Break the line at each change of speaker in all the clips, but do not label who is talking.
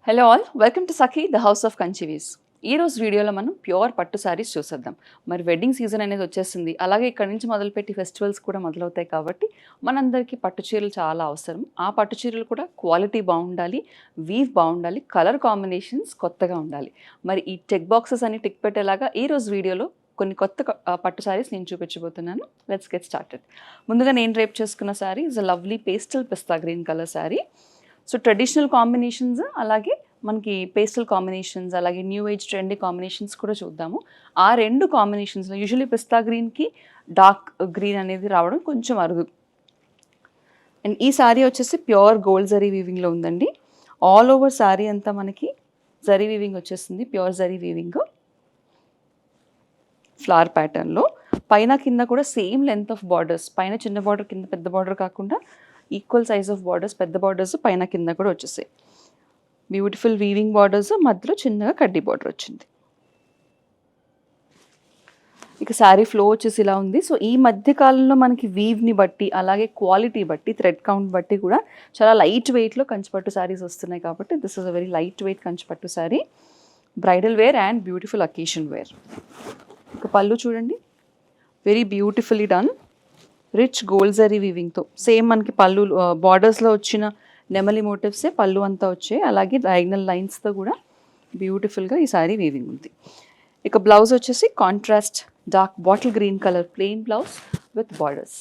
Hello all, welcome to Sakhi the house of Kanchivis. ఈ రోజు వీడియోలో మనం ప్యూర్ పట్టు శారీస్ చూసేద్దాం. మరి వెడ్డింగ్ సీజన్ అనేది వచ్చేసింది, అలాగే ఇక్కడ నుంచి మొదలుపెట్టి ఫెస్టివల్స్ కూడా మొదలవుతాయి కాబట్టి మనందరికీ పట్టు చీరలు చాలా అవసరం. ఆ పట్టు చీరలు కూడా క్వాలిటీ బాగుండాలి, వీవ్ బాగుండాలి, కలర్ కాంబినేషన్స్ కొత్తగా ఉండాలి. మరి ఈ చెక్ బాక్సెస్ అని టిక్ పెట్టేలాగా ఈ రోజు వీడియోలో కొన్ని కొత్త పట్టు శారీస్ నేను చూపించబోతున్నాను. Let's get started. ముందుగా నేను రేప్ చేసుకున్న sari is a lovely pastel pista green colour sari. So traditional combinations, అలాగే మనకి పేస్టల్ కాంబినేషన్స్, అలాగే న్యూ ఏజ్ ట్రెండీ కాంబినేషన్స్ కూడా చూద్దాము. ఆ రెండు కాంబినేషన్స్లో యూజువల్లీ పిస్తా గ్రీన్కి డార్క్ గ్రీన్ అనేది రావడం కొంచెం అరుదు. అండ్ ఈ శారీ వచ్చేసి ప్యూర్ గోల్డ్ జరీ వీవింగ్లో ఉందండి. ఆల్ ఓవర్ శారీ అంతా మనకి జరీ వీవింగ్ వచ్చేసింది, ప్యూర్ జరీ వీవింగ్ ఫ్లవర్ ప్యాటర్న్లో. పైన కింద కూడా సేమ్ లెంత్ ఆఫ్ బార్డర్స్, పైన చిన్న బార్డర్ కింద పెద్ద బార్డర్ కాకుండా ఈక్వల్ సైజ్ ఆఫ్ బార్డర్స్, పెద్ద బార్డర్స్ పైన కింద కూడా వచ్చేసాయి. బ్యూటిఫుల్ వీవింగ్ బార్డర్స్, మధ్యలో చిన్నగా కడ్డీ బార్డర్ వచ్చింది. ఇక శారీ ఫ్లో వచ్చేసి ఇలా ఉంది. సో ఈ మధ్య కాలంలో మనకి వీవ్ని బట్టి, అలాగే క్వాలిటీ బట్టి, థ్రెడ్ కౌంట్ బట్టి కూడా చాలా లైట్ వెయిట్లో కంచిపట్టు శారీస్ వస్తున్నాయి కాబట్టి this is a very light weight Kanchipattu sari, bridal wear and beautiful occasion wear. ఇక పళ్ళు చూడండి, very beautifully done, rich gold zari వీవింగ్తో. సేమ్ మనకి పళ్ళు బార్డర్స్లో వచ్చిన నెమలి మోటివ్సే పళ్ళు అంతా వచ్చాయి, అలాగే డయాగ్నల్ లైన్స్తో కూడా బ్యూటిఫుల్గా ఈ సారీ వీవింగ్ ఉంది. ఇక బ్లౌజ్ వచ్చేసి contrast dark bottle green colour plain blouse with borders.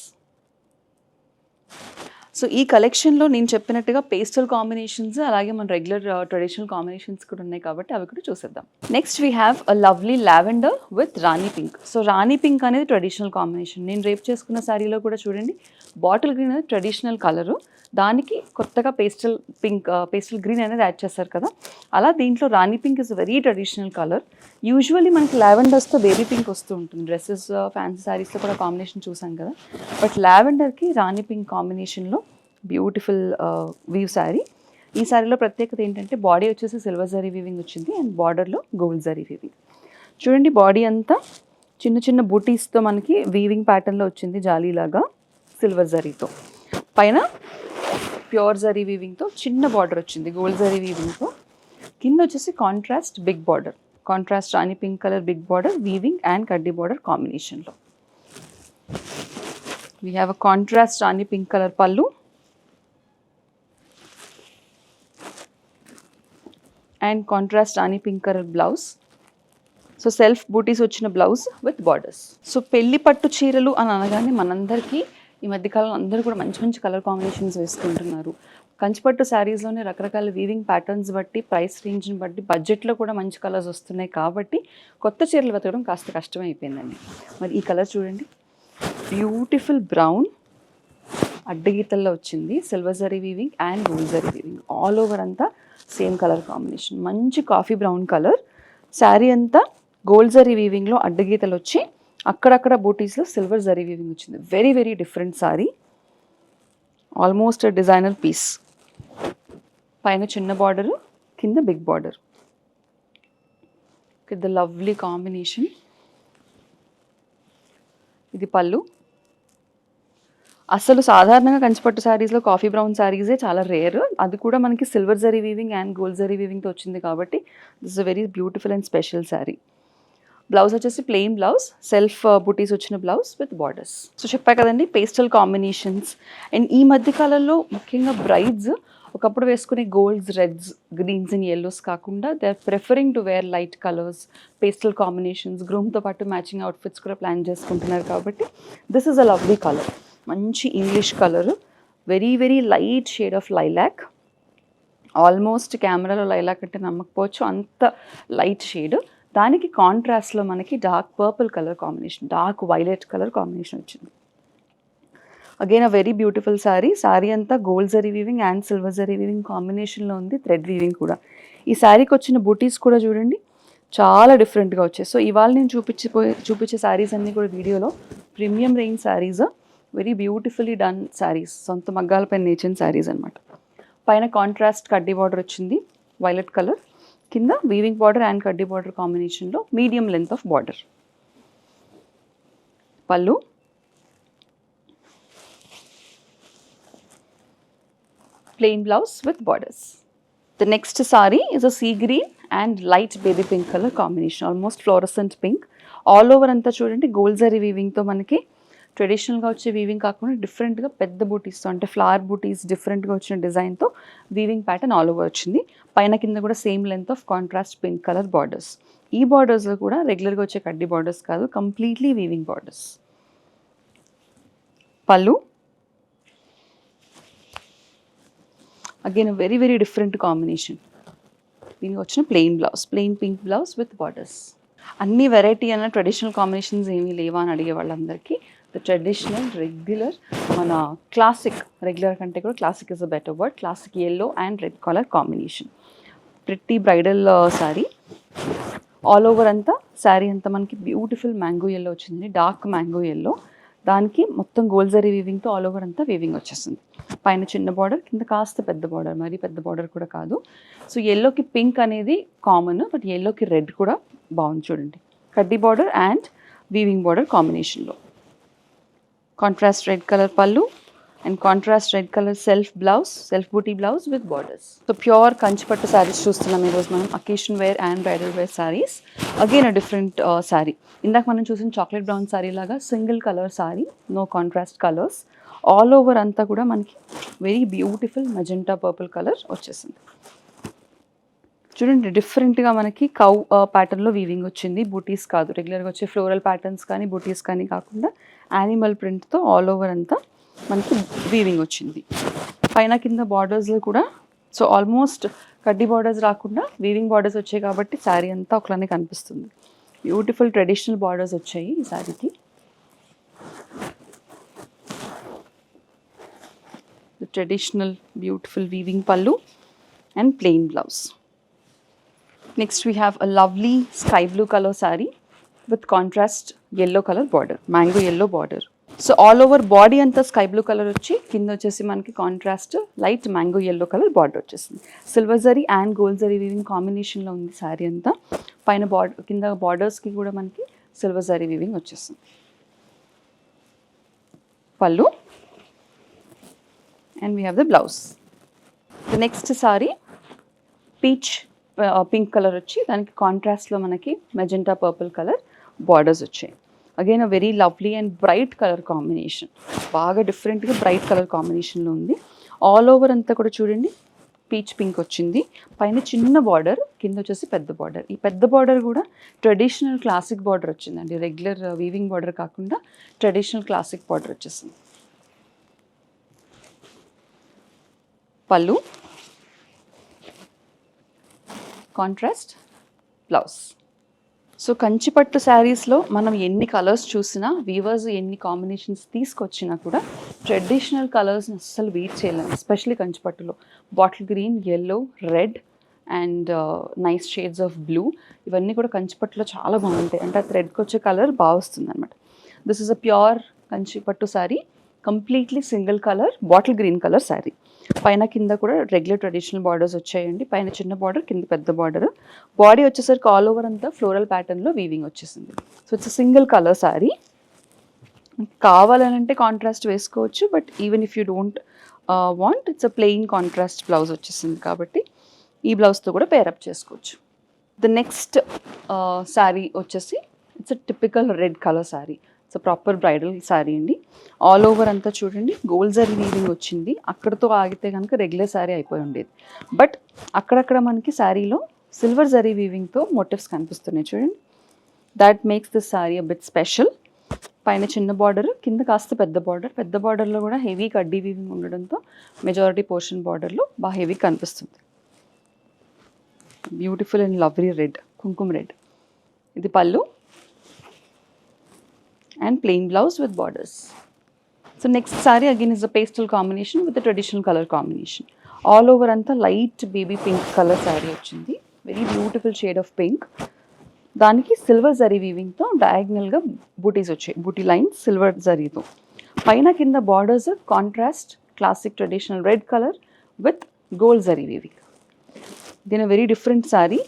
So ఈ కలెక్షన్లో నేను చెప్పినట్టుగా పేస్టల్ కాంబినేషన్స్, అలాగే మన రెగ్యులర్ ట్రెడిషనల్ కాంబినేషన్స్ కూడా ఉన్నాయి కాబట్టి అవి కూడా చూసేద్దాం. Next we have a lovely lavender with rani pink. So rani pink అనేది ట్రెడిషనల్ కాంబినేషన్. నేను రేపు చేసుకున్న శారీలో కూడా చూడండి, బాటిల్ గ్రీన్ అనేది ట్రెడిషనల్ కలరు, దానికి కొత్తగా పేస్టల్ పింక్, పేస్టల్ గ్రీన్ అనేది యాడ్ చేస్తారు కదా, అలా దీంట్లో rani pink is very traditional colour. Usually మనకి లావెండర్స్తో బేబీ పింక్ వస్తూ ఉంటుంది, డ్రెస్సెస్ ఫ్యాన్సీ శారీస్లో కూడా కాంబినేషన్ చూసాం కదా, బట్ లావెండర్కి రాణి పింక్ కాంబినేషన్లో బ్యూటిఫుల్ వీవ్ శారీ. ఈ శారీలో ప్రత్యేకత ఏంటంటే బాడీ వచ్చేసి సిల్వర్ జరీ వీవింగ్ వచ్చింది అండ్ బార్డర్లో గోల్డ్ జరీ వీవింగ్. చూడండి, బాడీ అంతా చిన్న చిన్న బూటీస్తో మనకి వీవింగ్ ప్యాటర్న్లో వచ్చింది, జాలీలాగా సిల్వర్ జరీతో. పైన ప్యూర్ జరీ వీవింగ్తో చిన్న బార్డర్ వచ్చింది గోల్డ్ జరీ వీవింగ్తో. కింద వచ్చేసి contrast big border, contrast rani pink colour big border weaving and కడ్డీ బార్డర్ కాంబినేషన్లో. We have a contrast rani pink colour పళ్ళు and contrast rani pink colour blouse. So self బూటీస్ వచ్చిన బ్లౌజ్ విత్ బార్డర్స్. సో పెళ్లి పట్టు చీరలు అని అనగానే మనందరికీ ఈ మధ్యకాలంలో అందరూ కూడా మంచి మంచి కలర్ కాంబినేషన్స్ వేసుకుంటున్నారు. కంచిపట్టు శారీస్లోనే రకరకాల వీవింగ్ ప్యాటర్న్స్ బట్టి, ప్రైస్ రేంజ్ని బట్టి, బడ్జెట్లో కూడా మంచి కలర్స్ వస్తున్నాయి కాబట్టి కొత్త చీరలు వెతకడం కాస్త కష్టమైపోయిందండి. మరి ఈ కలర్ చూడండి, బ్యూటిఫుల్ బ్రౌన్ అడ్డగీతల్లో వచ్చింది, silver zari weaving and gold zari weaving. All over అంతా సేమ్ కలర్ కాంబినేషన్, మంచి కాఫీ బ్రౌన్ కలర్. శారీ అంతా గోల్డ్ జరీ వీవింగ్లో అడ్డగీతలు వచ్చి అక్కడక్కడ బూటీస్లో సిల్వర్ జరీ వీవింగ్ వచ్చింది. Very very different sari, almost designer piece. పైన చిన్న బార్డరు, కింద big border with the lovely combination. ఇది పళ్ళు. అసలు సాధారణంగా కంచిపట్టు శారీస్లో కాఫీ బ్రౌన్ శారీసే చాలా రేర్, అది కూడా మనకి silver zari weaving and gold zari వీవింగ్తో వచ్చింది కాబట్టి this is a very beautiful and special sari. Blouse వచ్చేసి ప్లెయిన్ బ్లౌజ్, సెల్ఫ్ బుటీస్ వచ్చిన బ్లౌజ్ విత్ బార్డర్స్. సో చెప్పా కదండి, పేస్టల్ కాంబినేషన్స్. అండ్ ఈ మధ్యకాలంలో ముఖ్యంగా బ్రైడ్స్ ఒకప్పుడు వేసుకునే golds, reds, greens and yellows కాకుండా they are preferring to wear light colours, pastel combinations. గ్రూమ్తో పాటు మ్యాచింగ్ అవుట్ఫిట్స్ కూడా ప్లాన్ చేసుకుంటున్నారు కాబట్టి this is a lovely colour, మంచి English colour, very very light shade of lilac. Almost కెమెరాలో lilac అంటే నమ్మకపోవచ్చు, అంత లైట్ షేడ్. దానికి కాంట్రాస్ట్లో మనకి dark purple colour combination, dark violet colour combination వచ్చింది. Again a very beautiful sari. Sari అంతా gold zari weaving and silver zari weaving కాంబినేషన్లో ఉంది, థ్రెడ్ వీవింగ్ కూడా. ఈ శారీకి వచ్చిన బూటీస్ కూడా చూడండి చాలా డిఫరెంట్గా వచ్చాయి. సో ఇవాళ నేను చూపించే శారీస్ అన్నీ కూడా వీడియోలో premium range saris, very beautifully done saris, సొంత మగ్గాలపైన నేర్చిన శారీస్ అనమాట. పైన కాంట్రాస్ట్ కడ్డీ బార్డర్ వచ్చింది వైలెట్ కలర్, కింద వీవింగ్ బార్డర్ అండ్ కడ్డీ బార్డర్ కాంబినేషన్లో మీడియం లెంత్ ఆఫ్ బార్డర్. పళ్ళు, plain blouse with borders. The next saree is a sea green and light baby pink color combination, almost fluorescent pink. All over anta chudandi gold zari weaving తో మనకి ట్రెడిషనల్గా వచ్చే weaving కాకుండా డిఫరెంట్గా పెద్ద బూటీస్తో అంటే flower బూటీస్ డిఫరెంట్గా వచ్చిన డిజైన్తో వీవింగ్ ప్యాటర్న్ ఆల్ ఓవర్ వచ్చింది. పైన కింద కూడా same length of contrast pink colour borders. ఈ బార్డర్స్లో కూడా రెగ్యులర్గా వచ్చే కడ్డీ బార్డర్స్ కాదు, కంప్లీట్లీ వీవింగ్ బార్డర్స్. పళ్ళు again very very different combination. దీనికి వచ్చిన plain blouse, plain pink blouse with borders. అన్ని వెరైటీ అన్న ట్రెడిషనల్ కాంబినేషన్స్ ఏమీ లేవా అని అడిగే వాళ్ళందరికీ ద ట్రెడిషనల్ రెగ్యులర్ మన క్లాసిక్, రెగ్యులర్ కంటే కూడా classic is a better word, classic yellow and red colour combination. Pretty bridal sari. All over అంతా శారీ అంతా మనకి బ్యూటిఫుల్ మ్యాంగో ఎల్లో వచ్చింది, డార్క్ మ్యాంగో ఎల్లో. దానికి మొత్తం గోల్డ్ జరీ వీవింగ్తో ఆల్ ఓవర్ అంతా వీవింగ్ వచ్చేస్తుంది. పైన చిన్న బార్డర్, కింద కాస్త పెద్ద బార్డర్, మరీ పెద్ద బార్డర్ కూడా కాదు. సో ఎల్లోకి పింక్ అనేది కామన్, బట్ ఎల్లోకి రెడ్ కూడా బాగుంది చూడండి. కడ్డీ బార్డర్ అండ్ వీవింగ్ బార్డర్ కాంబినేషన్లో. కాంట్రాస్ట్ రెడ్ కలర్ పళ్ళు and contrast red colour self blouse, self బూటీ blouse with borders. So pure కంచిపట్టు శారీస్ చూస్తున్నాం ఈరోజు మనం, occasion wear and bridal wear saris. Again a different sari. ఇందాక మనం చూసిన చాక్లెట్ బ్రౌన్ శారీ లాగా single colour sari, no contrast colours. All over అంతా కూడా మనకి very beautiful magenta purple colour వచ్చేసింది. చూడండి డిఫరెంట్గా మనకి కౌ ప్యాటర్న్లో వీవింగ్ వచ్చింది, బూటీస్ కాదు. రెగ్యులర్గా వచ్చే ఫ్లోరల్ ప్యాటర్న్స్ కానీ బూటీస్ కానీ కాకుండా యానిమల్ ప్రింట్తో ఆల్ ఓవర్ అంతా మనకి వీవింగ్ వచ్చింది. పైన కింద బార్డర్స్లో కూడా సో ఆల్మోస్ట్ కడ్డీ బార్డర్స్ రాకుండా వీవింగ్ బార్డర్స్ వచ్చాయి కాబట్టి శారీ అంతా ఒకలానే కనిపిస్తుంది. బ్యూటిఫుల్ ట్రెడిషనల్ బార్డర్స్ వచ్చాయి ఈ శారీకి. The traditional beautiful weaving pallu and plain blouse. Next we have a lovely sky blue color saree with contrast yellow color border, mango yellow border. So all over body anta sky blue color వచ్చి కింద వచ్చేసి మనకి contrast light mango yellow color border వచ్చేసింది. Silver zari and gold zari weaving కాంబినేషన్లో ఉంది శారీ అంతా. పైన border కింద బార్డర్స్కి కూడా మనకి సిల్వర్ జరీ వీవింగ్ వచ్చేసింది. పళ్ళు and we have the blouse. The next saree peach pink color వచ్చి దానికి కాంట్రాస్ట్లో మనకి మెజెంటా పర్పుల్ కలర్ బార్డర్స్ వచ్చాయి. Again a very lovely and bright colour combination, బాగా డిఫరెంట్గా బ్రైట్ కలర్ కాంబినేషన్లో ఉంది. ఆల్ ఓవర్ అంతా కూడా చూడండి పీచ్ పింక్ వచ్చింది. పైన చిన్న బార్డర్, కింద వచ్చేసి పెద్ద బార్డర్. ఈ పెద్ద బార్డర్ కూడా ట్రెడిషనల్ క్లాసిక్ బార్డర్ వచ్చిందండి, రెగ్యులర్ వీవింగ్ బార్డర్ కాకుండా ట్రెడిషనల్ క్లాసిక్ బార్డర్ వచ్చేసింది. పళ్ళు కాంట్రాస్ట్ బ్లౌజ్. సో కంచిపట్టు శారీస్లో మనం ఎన్ని కలర్స్ చూసినా, వీవర్స్ ఎన్ని కాంబినేషన్స్ తీసుకొచ్చినా కూడా ట్రెడిషనల్ కలర్స్ని అస్సలు బీట్ చేయలేము. ఎస్పెషలీ కంచిపట్టులో bottle green, yellow, red and nice shades of blue, ఇవన్నీ కూడా కంచిపట్టులో చాలా బాగుంటాయి. అంటే ఆ థ్రెడ్కి వచ్చే కలర్ బాగా వస్తుంది అనమాట. This is a pure Kanchipattu sari, completely single colour bottle green colour sari. పైన కింద కూడా రెగ్యులర్ ట్రెడిషనల్ బార్డర్స్ వచ్చాయండి. పైన చిన్న బార్డర్, కింద పెద్ద బార్డర్. బాడీ వచ్చేసరికి ఆల్ ఓవర్ అంతా ఫ్లోరల్ ప్యాటర్న్లో వీవింగ్ వచ్చేసింది. So it's single colour sari. కావాలనంటే కాంట్రాస్ట్ వేసుకోవచ్చు, but even if you don't want, it's a plain contrast blouse వచ్చేసింది కాబట్టి ఈ బ్లౌజ్తో కూడా పేరప్ చేసుకోవచ్చు. ద నెక్స్ట్ శారీ వచ్చేసి it's a typical red colour sari. It's proper bridal sari అండి. ఆల్ ఓవర్ అంతా చూడండి గోల్డ్ జరీ వీవింగ్ వచ్చింది. అక్కడతో ఆగితే కనుక రెగ్యులర్ శారీ అయిపోయి ఉండేది, బట్ అక్కడక్కడ మనకి శారీలో సిల్వర్ జరీ వీవింగ్తో మోటివ్స్ కనిపిస్తున్నాయి చూడండి. That makes this sari a bit special. పైన చిన్న బార్డర్, కింద కాస్త పెద్ద బార్డర్. పెద్ద బార్డర్లో కూడా హెవీ కడ్డీ వీవింగ్ ఉండడంతో మెజారిటీ పోర్షన్ బార్డర్లో బాగా హెవీ కనిపిస్తుంది. బ్యూటిఫుల్ అండ్ లవ్లీ రెడ్, కుంకుమ రెడ్. ఇది పళ్ళు and plain blouse with borders. So next saree again is a pastel combination with a traditional color combination. All over anta light baby pink color saree ochindi, very beautiful shade of pink. daniki silver zari weaving tho diagonal ga booties vachayi, booty lines silver zari tho. paina kinda borders contrast classic traditional red color with gold zari weaving. Then a very different saree,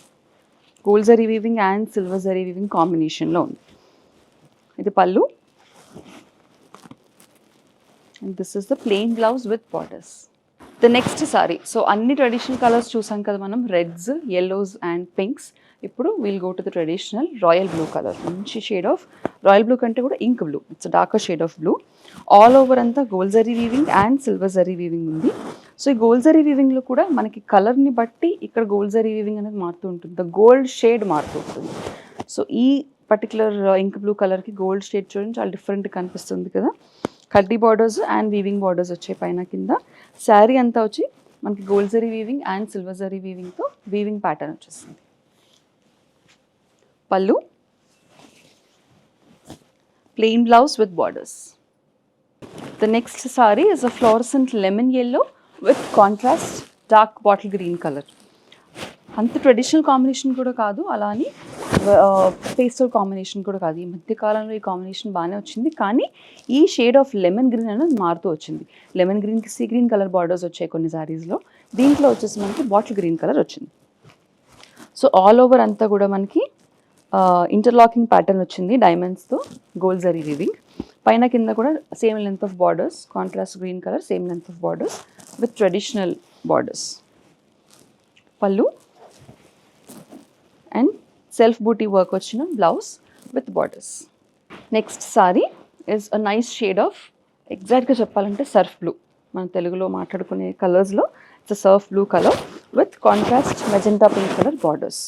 gold zari weaving and silver zari weaving combination lo undi. ఇది పళ్ళు and this is the plain blouse with borders. The next sari, so అన్ని traditional colours చూసాం కదా మనం, reds, yellows and pinks. ఇప్పుడు we'll go to the traditional royal blue colour. మంచి shade of royal blue కంటే కూడా ink blue, it's darker shade of blue. All over అంతా gold zari weaving and silver zari weaving ఉంది. So ఈ gold zari వీవింగ్లో కూడా మనకి కలర్ని బట్టి ఇక్కడ గోల్డ్ జరీ వీవింగ్ అనేది మారుతూ ఉంటుంది, ద గోల్డ్ షేడ్ మారుతూ ఉంటుంది. సో ఈ పర్టికులర్ ఇంక్ బ్లూ కలర్కి గోల్డ్ షేడ్ చూడండి చాలా డిఫరెంట్ కనిపిస్తుంది కదా. కడ్డీ బార్డర్స్ అండ్ వీవింగ్ బార్డర్స్ వచ్చాయి పైన కింద. శారీ అంతా వచ్చి మనకి gold zari weaving and silver zari వీవింగ్తో వీవింగ్ ప్యాటర్న్ వచ్చేస్తుంది. Pallu, plain blouse with borders. The next sari is a fluorescent lemon yellow with contrast dark bottle green colour. అంత ట్రెడిషనల్ కాంబినేషన్ కూడా కాదు, అలా అని పేస్టల్ కాంబినేషన్ కూడా కాదు. ఈ మధ్య కాలంలో ఈ కాంబినేషన్ బాగానే వచ్చింది, కానీ ఈ షేడ్ ఆఫ్ లెమన్ గ్రీన్ అనేది మారుతూ వచ్చింది. లెమన్ గ్రీన్కి సీ గ్రీన్ కలర్ బార్డర్స్ వచ్చాయి కొన్ని శారీస్లో, దీంట్లో వచ్చేసి మనకి బాటిల్ గ్రీన్ కలర్ వచ్చింది. సో ఆల్ ఓవర్ అంతా కూడా మనకి ఇంటర్లాకింగ్ ప్యాటర్న్ వచ్చింది డైమండ్స్తో, గోల్డ్ జరీ వీవింగ్. పైన కింద కూడా same length of borders, contrast green colour, same length of borders with traditional borders. Pallu and self buti work వచ్చిన blouse with borders. Next sari is a nice shade of, ఎగ్జాక్ట్గా చెప్పాలంటే సర్ఫ్ బ్లూ. మన తెలుగులో మాట్లాడుకునే కలర్స్లో it's surf blue colour with contrast magenta pink colour borders.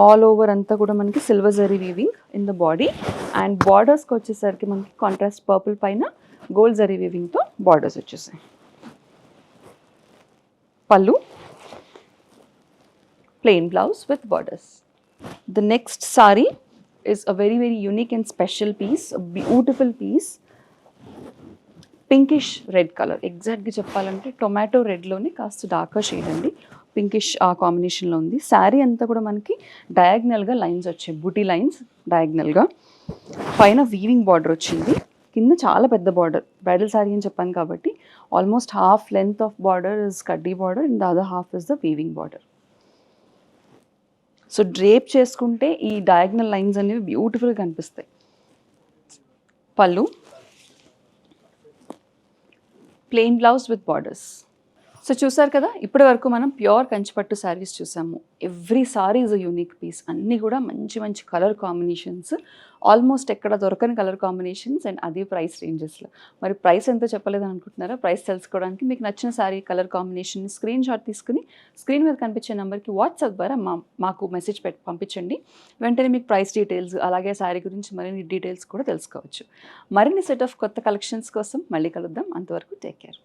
All over అంతా కూడా మనకి silver zari weaving in the body, and బార్డర్స్కి వచ్చేసరికి మనకి కాంట్రాస్ట్ పర్పుల్ పైన గోల్డ్ జరీ వీవింగ్తో బార్డర్స్ వచ్చేసాయి. పళ్ళు, plain blouse with borders. The next sari is a very unique and special piece, a beautiful piece. Pinkish red color, exactly చెప్పాలంటే tomato రెడ్లోనే కాస్త darker shade అండి, పింకిష్ ఆ కాంబినేషన్లో ఉంది. శారీ అంతా కూడా మనకి డయాగ్నల్గా లైన్స్ వచ్చాయి, బూటీ లైన్స్ డయాగ్నల్గా. పైన వీవింగ్ బార్డర్ వచ్చింది, కింద చాలా పెద్ద బార్డర్. బ్రైడల్ శారీ అని చెప్పాను కాబట్టి almost half length of border is కడ్డీ border and the other half is the weaving border. So drape చేసుకుంటే ఈ డయాగ్నల్ లైన్స్ అనేవి బ్యూటిఫుల్గా కనిపిస్తాయి. Pallu, plain blouse with borders. So చూసారు కదా, ఇప్పటి వరకు మనం ప్యూర్ కంచిపట్టు శారీస్ చూసాము. Every sari is a unique piece, అన్నీ కూడా మంచి కలర్ కాంబినేషన్స్, ఆల్మోస్ట్ ఎక్కడ దొరకని కలర్ కాంబినేషన్స్ అండ్ అదే ప్రైస్ రేంజెస్లో. మరి ప్రైస్ ఎంతో చెప్పలేదని అనుకుంటున్నారా? ప్రైస్ తెలుసుకోవడానికి మీకు నచ్చిన sari colour combination screen shot తీసుకుని స్క్రీన్ మీద కనిపించే నెంబర్కి వాట్సాప్ ద్వారా మాకు మెసేజ్ పంపించండి. వెంటనే మీకు ప్రైస్ డీటెయిల్స్ అలాగే శారీ గురించి మరిన్ని డీటెయిల్స్ కూడా తెలుసుకోవచ్చు. మరిన్ని సెట్ ఆఫ్ కొత్త కలెక్షన్స్ కోసం మళ్ళీ కలుద్దాం. అంతవరకు టేక్ కేర్.